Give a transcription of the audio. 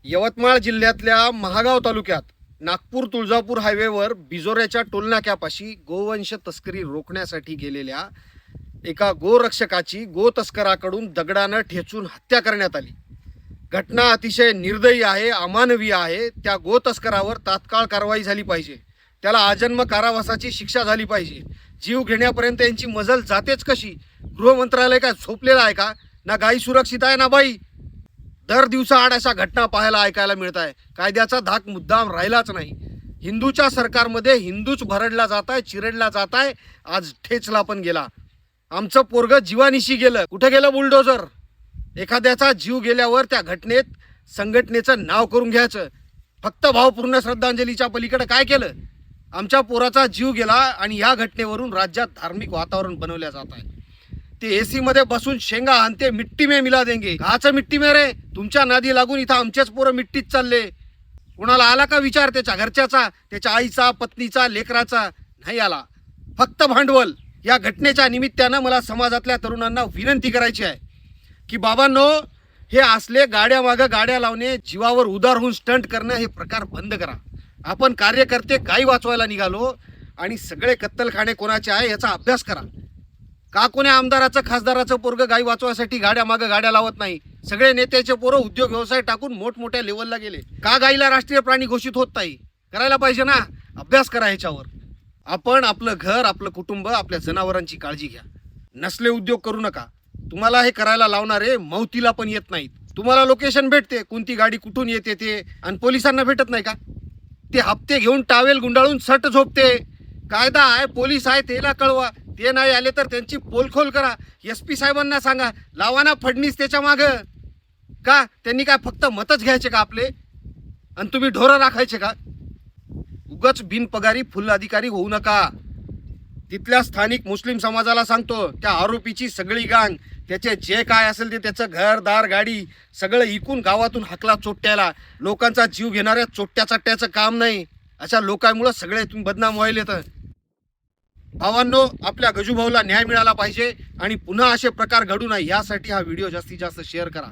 यवतमाळ जिल्ह्यातल्या महागाव तालुक्यात नागपूर तुळजापूर हायवेवर बिजोऱ्याच्या टोलनाक्यापाशी गोवंश तस्करी रोखण्यासाठी गेलेल्या एका गोरक्षकाची गोतस्कराकडून दगडानं ठेचून हत्या करण्यात आली। घटना अतिशय निर्दयी आहे, अमानवीय आहे। त्या गोतस्करावर तात्काळ कारवाई झाली पाहिजे, त्याला आजन्म कारावासाची शिक्षा झाली पाहिजे। जीव घेण्यापर्यंत यांची मजल जातेच कशी? गृह मंत्रालय काय झोपलेलं आहे का? ना गाई सुरक्षित आहे ना बाई। दर दिवसाआड अशा घटना पाहायला ऐकायला मिळत आहे। कायद्याचा धाक मुद्दाम राहिलाच नाही। हिंदूच्या सरकारमध्ये हिंदूच भरडला जात आहे, चिरडला जात आहे। आज ठेचला पण गेला। आमचं पोरग जीवानिशी गेलं। कुठे गेलं बुलडोजर? एखाद्याचा जीव गेल्यावर त्या घटनेत संघटनेचं नाव करून घ्यायचं। फक्त भावपूर्ण श्रद्धांजलीच्या पलीकडे काय केलं? आमच्या पोराचा जीव गेला आणि या घटनेवरून राज्यात धार्मिक वातावरण बनवल्या जात आहे। ते एसी मध्ये बसून शेंगा आणते, मिट्टी में मिला देंगे। काचं मिट्टी में रे? तुमच्या नादी लागून इथं आमचेच पोरं मिट्टीत चालले। कोणाला आला का विचार त्याच्या घरच्याचा, त्याच्या आईचा, पत्नीचा, लेकराचा? नाही आला। फक्त भांडवल। या घटनेच्या निमित्तानं मला समाजातल्या तरुणांना विनंती करायची आहे की बाबांनो, हे असले गाड्या मागं गाड्या लावणे, जीवावर उदार होऊन स्टंट करणं हे प्रकार बंद करा। आपण कार्यकर्ते गाई वाचवायला निघालो आणि सगळे कत्तलखाने कोणाचे आहे याचा अभ्यास करा। का कोण्या आमदाराचं खासदाराचं पोरग गाई वाचवायसाठी गाड्या मागं गाड्या लावत नाही? सगळे नेत्याचे पोरं उद्योग व्यवसाय टाकून मोठमोठ्या लेवलला गेले। का गाईला राष्ट्रीय प्राणी घोषित होत नाही? करायला पाहिजे ना। अभ्यास करा ह्याच्यावर। आपण आपलं घर, आपलं कुटुंब, आपल्या जनावरांची काळजी घ्या। नसले उद्योग करू नका। तुम्हाला हे करायला लावणारे मौतीला पण येत नाहीत। तुम्हाला लोकेशन भेटते, कोणती गाडी कुठून येते ते, आणि पोलिसांना भेटत नाही का? ते हप्ते घेऊन टावेल गुंडाळून सट झोपते। कायदा आहे, पोलीस आहे, त्याला कळवा। ते नाही आले तर त्यांची पोलखोल करा। SP साहेबांना सांगा, लावा ना फडणीस त्याच्या मागं। का त्यांनी काय फक्त मतच घ्यायचे का आपले? आणि तुम्ही ढोरं राखायचे का? उगाच बिनपगारी फुल अधिकारी होऊ नका। तिथल्या स्थानिक मुस्लिम समाजाला सांगतो, त्या आरोपीची सगळी गांग, त्याचे जे काय असेल ते, त्याचं घरदार गाडी सगळं इकून गावातून हकला चोट्ट्याला। लोकांचा जीव घेणाऱ्या चोट्ट्या चट्ट्याचं काम नाही। अशा लोकांमुळे सगळे तुम्ही बदनाम व्हायले। तर भावांनो, आपल्या गजूभाऊला न्याय मिळाला पाहिजे आणि पुन्हा असे प्रकार घडू नये यासाठी हा व्हिडिओ जास्तीत जास्त शेअर करा।